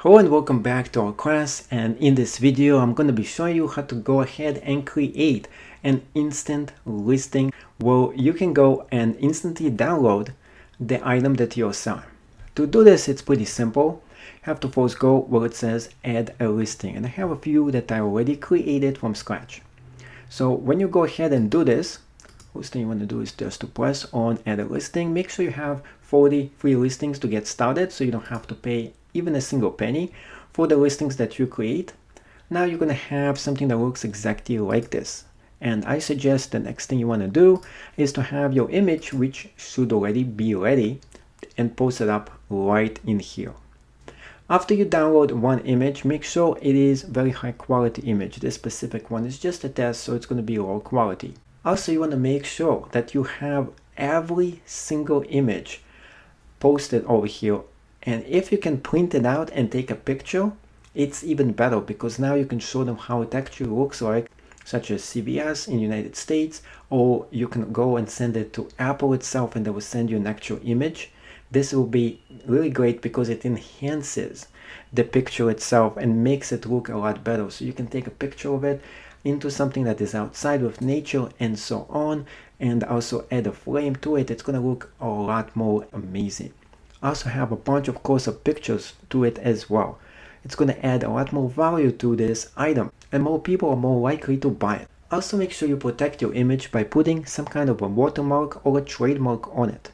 Hello and welcome back to our class, and in this video I'm going to be showing you how to go ahead and create an instant listing where you can go and instantly download the item that you're selling. To do this, it's pretty simple. You have to first go where it says add a listing, and I have a few that I already created from scratch. So when you go ahead and do this, first thing you want to do is just to press on add a listing. Make sure you have 40 free listings to get started so you don't have to pay even a single penny for the listings that you create. Now you're going to have something that looks exactly like this. And I suggest the next thing you want to do is to have your image, which should already be ready, and post it up right in here. After you download one image, make sure it is very high quality image. This specific one is just a test, so it's going to be low quality. Also, you want to make sure that you have every single image posted over here. And if you can print it out and take a picture, it's even better, because now you can show them how it actually looks like, such as CVS in the United States, or you can go and send it to Apple itself and they will send you an actual image. This will be really great because it enhances the picture itself and makes it look a lot better. So you can take a picture of it into something that is outside with nature and so on, and also add a frame to it. It's going to look a lot more amazing. Also have a bunch of course of pictures to it as well. It's going to add a lot more value to this item, and more people are more likely to buy it. Also make sure you protect your image by putting some kind of a watermark or a trademark on it.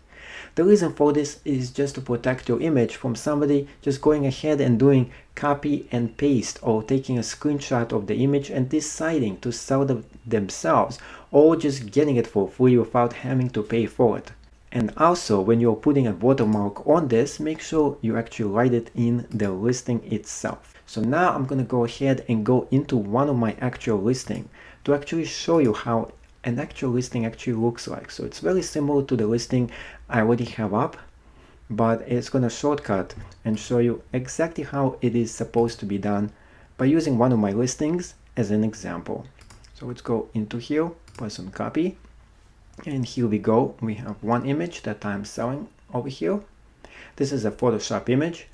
The reason for this is just to protect your image from somebody just going ahead and doing copy and paste, or taking a screenshot of the image and deciding to sell it themselves, or just getting it for free without having to pay for it. And also, when you're putting a watermark on this, make sure you actually write it in the listing itself. So now I'm going to go ahead and go into one of my actual listing to actually show you how an actual listing actually looks like. So it's very similar to the listing I already have up, but it's going to shortcut and show you exactly how it is supposed to be done by using one of my listings as an example. So let's go into here, press on copy. And here we go. We have one image that I'm selling over here. This is a Photoshop image.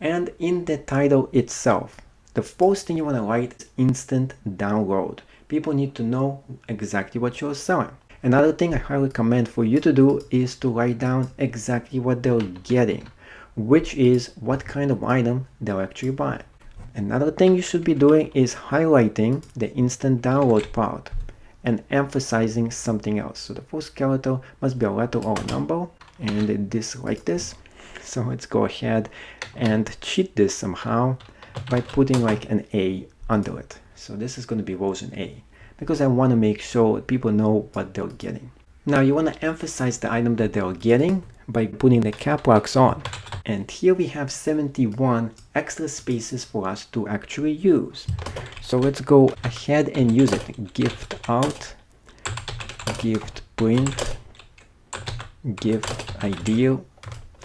And in the title itself, the first thing you want to write is instant download. People need to know exactly what you're selling. Another thing I highly recommend for you to do is to write down exactly what they're getting, which is what kind of item they'll actually buy. Another thing you should be doing is highlighting the instant download part and emphasizing something else. So the first character must be a letter or a number, and this like this. So let's go ahead and cheat this somehow by putting like an A under it. So this is going to be version A, because I want to make sure people know what they're getting. Now you want to emphasize the item that they're getting by putting the cap locks on. And here we have 71 extra spaces for us to actually use. So let's go ahead and use it. Gift out, gift print, gift ideal,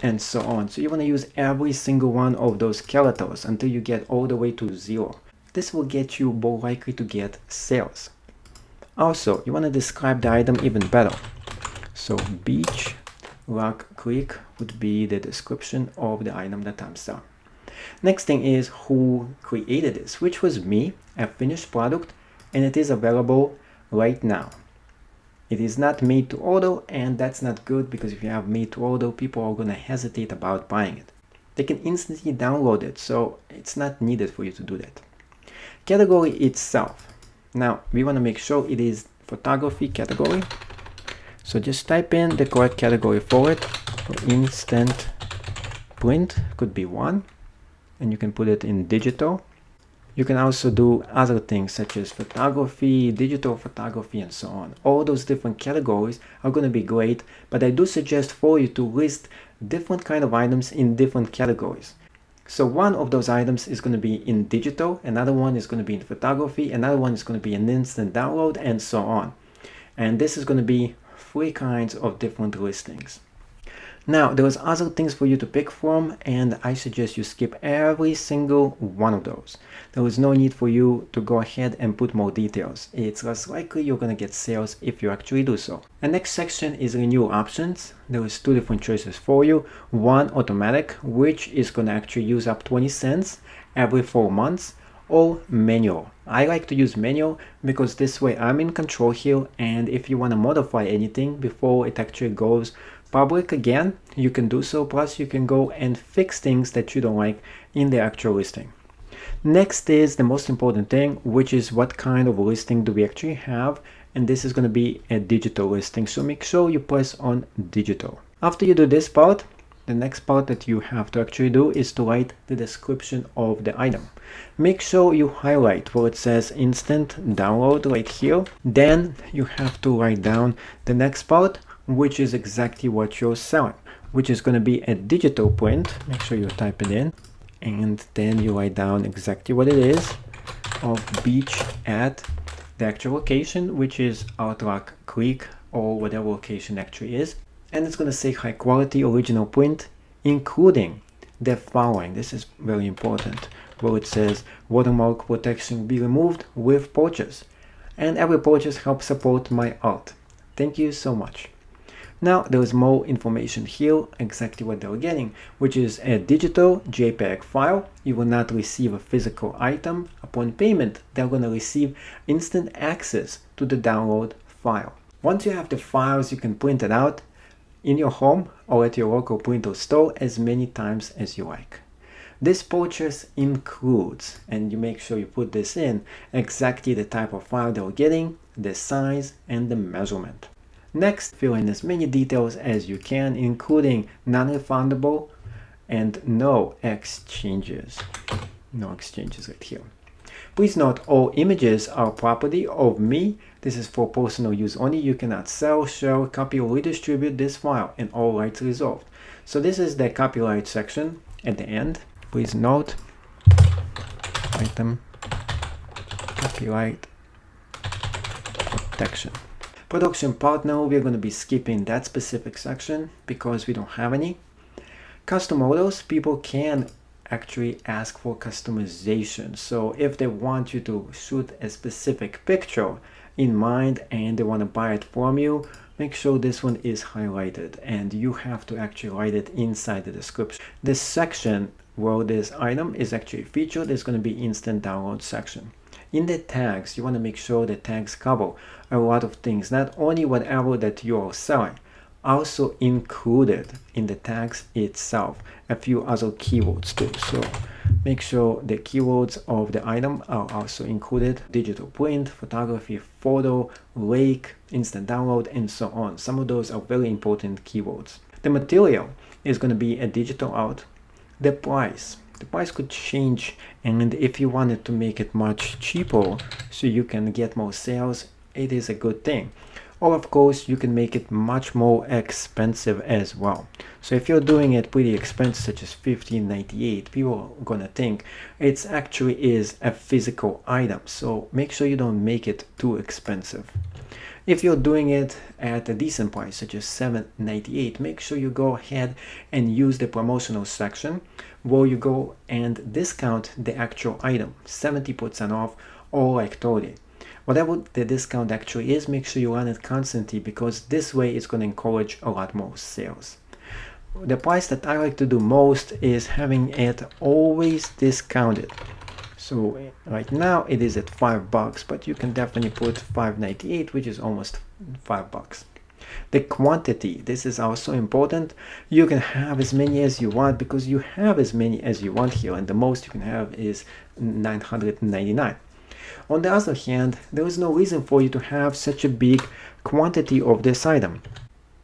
and so on. So you want to use every single one of those characters until you get all the way to 0. This will get you more likely to get sales. Also, you want to describe the item even better. So beach rock creek would be the description of the item that I'm selling. Next thing is who created this, which was me, a finished product, and it is available right now. It is not made to order, and that's not good, because if you have made to order, people are going to hesitate about buying it. They can instantly download it, so it's not needed for you to do that. Category itself. Now we want to make sure it is photography category. So just type in the correct category for it. For instant print could be 1, and you can put it in digital. You can also do other things such as photography, digital photography, and so on. All those different categories are going to be great, but I do suggest for you to list different kind of items in different categories. So one of those items is going to be in digital, another one is going to be in photography, another one is going to be an instant download, and so on. And this is going to be 3 kinds of different listings. Now, there's other things for you to pick from, and I suggest you skip every single one of those. There is no need for you to go ahead and put more details. It's less likely you're going to get sales if you actually do so. The next section is renewal options. There is two different choices for you. One, automatic, which is going to actually use up 20 cents every 4 months, or manual. I like to use manual because this way I'm in control here, and if you want to modify anything before it actually goes public again, you can do so. Plus you can go and fix things that you don't like in the actual listing. Next is the most important thing, which is what kind of listing do we actually have, and this is going to be a digital listing, so make sure you press on digital. After you do this part, the next part that you have to actually do is to write the description of the item. Make sure you highlight where it says instant download right here. Then you have to write down the next part, which is exactly what you're selling, which is going to be a digital print. Make sure you type it in, and then you write down exactly what it is of beach at the actual location, which is Outlook Creek or whatever location actually is. And it's going to say high quality original print, including the following. This is very important, where it says watermark protection be removed with purchase, and every purchase helps support my art. Thank you so much. Now there is more information here, exactly what they're getting, which is a digital JPEG file. You will not receive a physical item. Upon payment, they're going to receive instant access to the download file. Once you have the files, you can print it out in your home or at your local printer store as many times as you like. This purchase includes, and you make sure you put this in, exactly the type of file they're getting, the size, and the measurement. Next, fill in as many details as you can, including non-refundable and no exchanges. No exchanges right here. Please note, all images are property of me. This is for personal use only. You cannot sell, share, copy, or redistribute this file, and all rights reserved. So this is the copyright section at the end. Please note, item, copyright protection. Production partner, we're going to be skipping that specific section because we don't have any. Custom orders, people can actually ask for customization. So if they want you to shoot a specific picture in mind and they want to buy it from you, make sure this one is highlighted, and you have to actually write it inside the description. This section where this item is actually featured is going to be instant download section. In the tags, you want to make sure the tags cover a lot of things, not only whatever that you are selling, also included in the tags itself a few other keywords too. So make sure the keywords of the item are also included: digital print, photography, photo, lake, instant download, and so on. Some of those are very important keywords. The material is going to be a digital art. The price could change, and if you wanted to make it much cheaper so you can get more sales, it is a good thing. Or of course you can make it much more expensive as well. So if you're doing it pretty expensive, such as $15.98, people are gonna think it actually is a physical item, so make sure you don't make it too expensive. If you're doing it at a decent price, such as $7.98, make sure you go ahead and use the promotional section where you go and discount the actual item, 70% off or like 30%. Whatever the discount actually is, make sure you run it constantly, because this way it's going to encourage a lot more sales. The price that I like to do most is having it always discounted. So right now it is at $5, but you can definitely put $5.98, which is almost $5. The quantity, this is also important. You can have as many as you want, because you have as many as you want here, and the most you can have is 999. On the other hand, there is no reason for you to have such a big quantity of this item.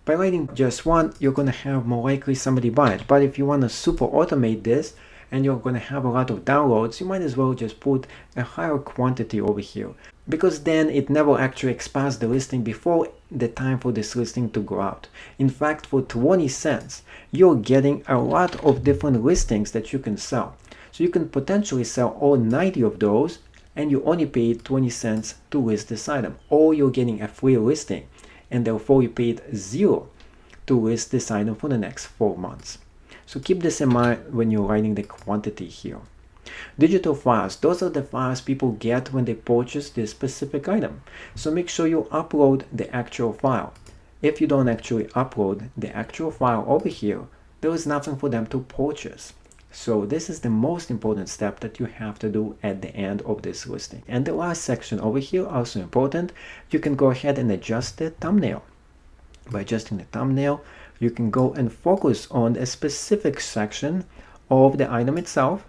By writing just one, you're going to have more likely somebody buy it. But if you want to super automate this and you're going to have a lot of downloads, you might as well just put a higher quantity over here, because then it never actually expires the listing before the time for this listing to go out. In fact, for 20 cents, you're getting a lot of different listings that you can sell. So you can potentially sell all 90 of those, and you only paid 20 cents to list this item, or you're getting a free listing and therefore you paid 0 to list this item for the next 4 months. So keep this in mind when you're writing the quantity here. Digital files, those are the files people get when they purchase this specific item. So make sure you upload the actual file. If you don't actually upload the actual file over here, there is nothing for them to purchase. So this is the most important step that you have to do at the end of this listing. And the last section over here, also important, you can go ahead and adjust the thumbnail. By adjusting the thumbnail, you can go and focus on a specific section of the item itself,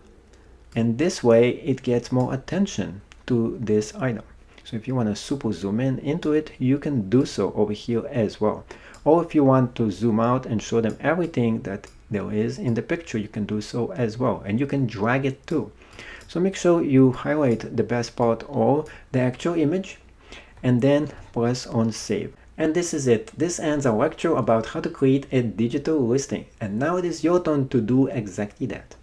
and this way it gets more attention to this item. So if you want to super zoom in into it, you can do so over here as well. Or if you want to zoom out and show them everything that there is in the picture, you can do so as well, and you can drag it too. So make sure you highlight the best part of the actual image and then press on save. And this is it. This ends our lecture about how to create a digital listing. And now it is your turn to do exactly that.